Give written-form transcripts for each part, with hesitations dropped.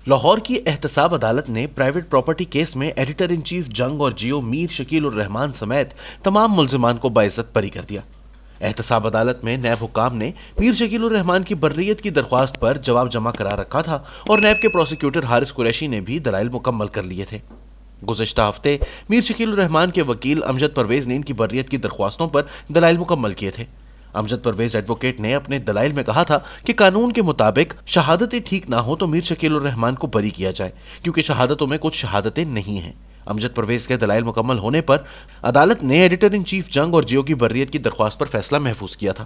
لاہور کی احتساب عدالت نے پرائیویٹ پراپرٹی کیس میں ایڈیٹر ان چیف جنگ اور جیو میر شکیل الرحمان سمیت تمام ملزمان کو باعزت بری کر دیا۔ احتساب عدالت میں نیب حکام نے میر شکیل الرحمان کی برئیت کی درخواست پر جواب جمع کرا رکھا تھا اور نیب کے پروسیکیوٹر حارث قریشی نے بھی دلائل مکمل کر لیے تھے۔ گزشتہ ہفتے میر شکیل الرحمان کے وکیل امجد پرویز نے ان کی برئیت کی درخواستوں پر دلائل مکمل کیے تھے۔ امجد پرویز ایڈوکیٹ نے اپنے دلائل میں کہا تھا کہ قانون کے مطابق شہادتیں ٹھیک نہ ہوں تو میر شکیل الرحمان کو بری کیا جائے، کیونکہ شہادتوں میں کچھ شہادتیں نہیں ہیں۔ امجد پرویز کے دلائل مکمل ہونے پر عدالت نے ایڈیٹر ان چیف جنگ اور جیو کی برئیت کی درخواست پر فیصلہ محفوظ کیا تھا۔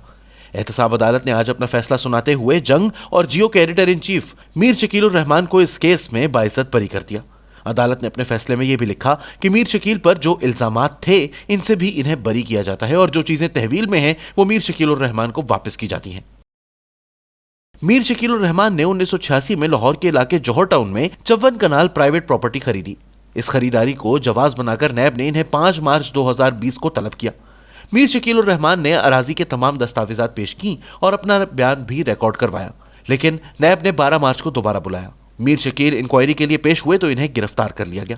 احتساب عدالت نے آج اپنا فیصلہ سناتے ہوئے جنگ اور جیو کے ایڈیٹر ان چیف میر شکیل الرحمان کو اس کیس میں باعزت بری کر دیا۔ عدالت نے اپنے فیصلے میں یہ بھی لکھا کہ میر شکیل پر جو الزامات تھے ان سے بھی انہیں بری کیا جاتا ہے اور جو چیزیں تحویل میں ہیں وہ میر شکیل الرحمان کو واپس کی جاتی ہیں۔ میر شکیل الرحمان نے 1986 میں لاہور کے علاقے جوہر ٹاؤن میں 54 کنال پرائیویٹ پراپرٹی خریدی۔ اس خریداری کو جواز بنا کر نیب نے انہیں 5 مارچ 2020 کو طلب کیا۔ میر شکیل الرحمان نے اراضی کے تمام دستاویزات پیش کی اور اپنا بیان بھی ریکارڈ کروایا، لیکن نیب نے 12 مارچ کو دوبارہ بلایا۔ میر شکیل انکوائری کے لیے پیش ہوئے تو انہیں گرفتار کر لیا گیا۔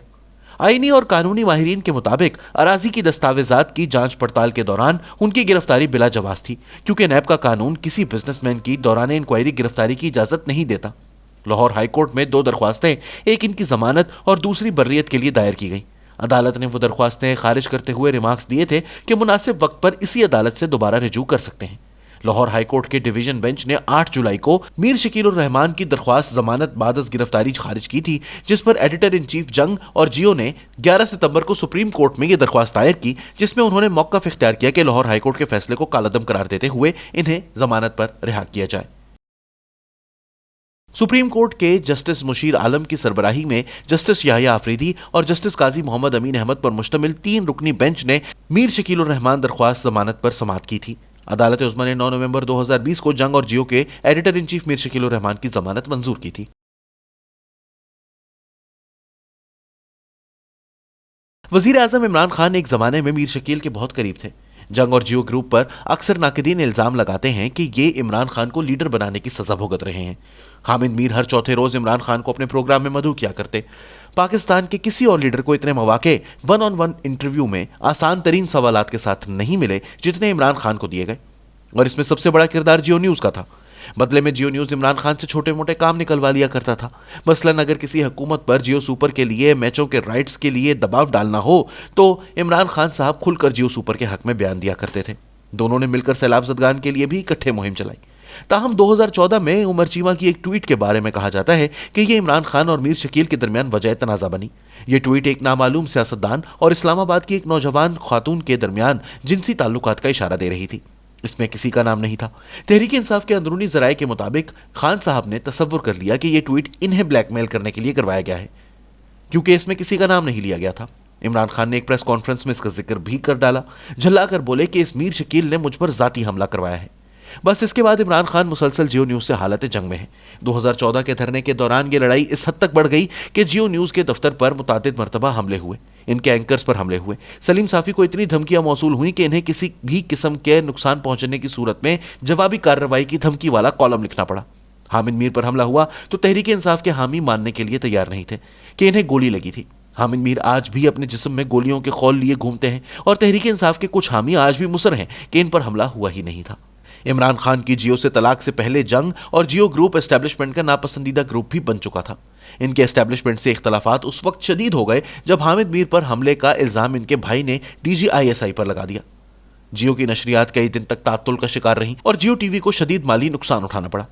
آئینی اور قانونی ماہرین کے مطابق اراضی کی دستاویزات کی جانچ پڑتال کے دوران ان کی گرفتاری بلا جواز تھی، کیونکہ نیب کا قانون کسی بزنس مین کی دوران انکوائری گرفتاری کی اجازت نہیں دیتا۔ لاہور ہائی کورٹ میں 2 درخواستیں، ایک ان کی ضمانت اور دوسری برئیت کے لیے دائر کی گئیں۔ عدالت نے وہ درخواستیں خارج کرتے ہوئے ریمارکس دیے تھے کہ مناسب وقت پر اسی عدالت سے دوبارہ رجوع کر سکتے ہیں۔ لاہور ہائی کورٹ کے ڈویژن بینچ نے 8 جولائی کو میر شکیل الرحمان کی درخواست ضمانت بعد از گرفتاری خارج کی تھی، جس پر ایڈیٹر ان چیف جنگ اور جیو نے 11 ستمبر کو سپریم کورٹ میں یہ درخواست دائر کی، جس میں انہوں نے موقف اختیار کیا کہ لاہور ہائی کورٹ کے فیصلے کو کالعدم قرار دیتے ہوئے انہیں ضمانت پر رہا کیا جائے۔ سپریم کورٹ کے جسٹس مشیر عالم کی سربراہی میں جسٹس یحییٰ آفریدی اور جسٹس قاضی محمد امین احمد پر مشتمل 3 رکنی بینچ نے میر شکیل الرحمان درخواست ضمانت پر سماعت کی تھی۔ عدالت عظمیٰ نے 9 نومبر 2020 کو جنگ اور جیو کے ایڈیٹر ان چیف میر شکیل الرحمان کی ضمانت منظور کی تھی۔ وزیر اعظم عمران خان ایک زمانے میں میر شکیل کے بہت قریب تھے۔ جنگ اور جیو گروپ پر اکثر ناقدین الزام لگاتے ہیں کہ یہ عمران خان کو لیڈر بنانے کی سزا بھگت رہے ہیں۔ حامد میر ہر چوتھے روز عمران خان کو اپنے پروگرام میں مدعو کیا کرتے۔ پاکستان کے کسی اور لیڈر کو اتنے مواقع 1 on 1 انٹرویو میں آسان ترین سوالات کے ساتھ نہیں ملے جتنے عمران خان کو دیے گئے، اور اس میں سب سے بڑا کردار جیو نیوز کا تھا۔ بدلے میں جیو نیوز عمران خان سے چھوٹے موٹے کام نکلوا لیا کرتا تھا۔ مثلاً اگر کسی حکومت پر جیو سپر کے لیے میچوں کے رائٹس کے لیے دباؤ ڈالنا ہو تو عمران خان صاحب کھل کر جیو سپر کے حق میں بیان دیا کرتے تھے۔ دونوں نے مل کر سیلاب زدگان کے لیے بھی اکٹھے مہم چلائی۔ تاہم 2014 میں عمر چیمہ کی ایک ٹویٹ کے بارے میں کہا جاتا ہے کہ یہ عمران خان اور میر شکیل کے درمیان وجہ تنازع بنی۔ یہ ٹویٹ ایک نامعلوم سیاستدان اور اسلام آباد کی ایک نوجوان خاتون کے درمیان جنسی تعلقات کا اشارہ دے رہی تھی۔ اس میں کسی کا نام نہیں تھا۔ تحریک انصاف کے اندرونی ذرائع کے مطابق خان صاحب نے تصور کر لیا کہ یہ ٹویٹ انہیں بلیک میل کرنے کے لیے کروایا گیا ہے، کیونکہ اس میں کسی کا نام نہیں لیا گیا تھا۔ عمران خان نے ایک پریس کانفرنس میں اس کا ذکر بھی کر ڈالا، جھلا کر بولے کہ اس میر شکیل نے مجھ پر ذاتی حملہ کروایا ہے۔ بس اس کے بعد عمران خان مسلسل جیو نیوز سے حالت جنگ میں ہے۔ 2014 کے دھرنے کے دوران یہ لڑائی اس حد تک بڑھ گئی کہ جیو نیوز کے دفتر پر متعدد مرتبہ حملے ہوئے، ان کے اینکرز پر حملے ہوئے۔ سلیم صافی کو اتنی دھمکیاں موصول ہوئیں کہ انہیں کسی بھی قسم کے نقصان پہنچنے کی صورت میں جوابی کارروائی کی دھمکی والا کالم لکھنا پڑا۔ حامد میر پر حملہ ہوا تو تحریک انصاف کے حامی ماننے کے لیے تیار نہیں تھے کہ انہیں گولی لگی تھی۔ حامد میر آج بھی اپنے جسم میں گولیوں کے خول لیے گھومتے ہیں اور تحریک انصاف کے کچھ حامی آج بھی مصر ہیں کہ ان پر حملہ ہوا ہی نہیں تھا۔ عمران خان کی جیو سے طلاق سے پہلے جنگ اور جیو گروپ اسٹیبلشمنٹ کا ناپسندیدہ گروپ بھی بن چکا تھا۔ ان کے اسٹیبلشمنٹ سے اختلافات اس وقت شدید ہو گئے جب حامد میر پر حملے کا الزام ان کے بھائی نے DGISI پر لگا دیا۔ جیو کی نشریات کئی دن تک تعطل کا شکار رہیں اور جیو ٹی وی کو شدید مالی نقصان اٹھانا پڑا۔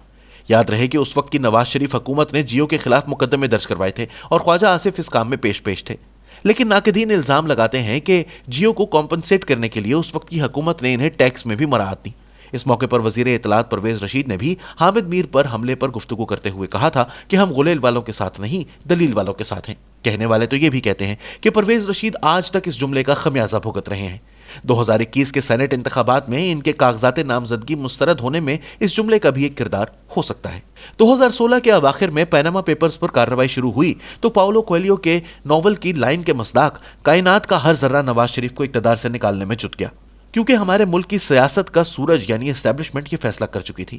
یاد رہے کہ اس وقت کی نواز شریف حکومت نے جیو کے خلاف مقدمے درج کروائے تھے اور خواجہ آصف اس کام میں پیش تھے، لیکن ناقدین الزام لگاتے ہیں کہ جیو کو کمپنسیٹ کرنے کے لیے اس وقت کی حکومت نے انہیں ٹیکس میں بھی مراعات دی۔ اس موقع پر وزیر اطلاعات پرویز رشید نے بھی حامد میر پر حملے پر گفتگو کرتے ہوئے کہا تھا کہ ہم غلیل والوں کے ساتھ نہیں، دلیل والوں کے ساتھ ہیں۔ کہنے والے تو یہ بھی کہتے ہیں کہ پرویز رشید آج تک اس جملے کا خمیازہ بھگت رہے ہیں۔ 2021 کے سینٹ انتخابات میں ان کے کاغذات نامزدگی مسترد ہونے میں اس جملے کا بھی ایک کردار ہو سکتا ہے۔ 2016 کے اواخر میں پیناما پیپرز پر کارروائی شروع ہوئی تو پاولو کویلیو کے ناول کی لائن کے مصداق کائنات کا ہر ذرہ نواز شریف کو اقتدار سے نکالنے میں جٹ گیا، کیونکہ ہمارے ملک کی سیاست کا سورج یعنی اسٹیبلشمنٹ یہ فیصلہ کر چکی تھی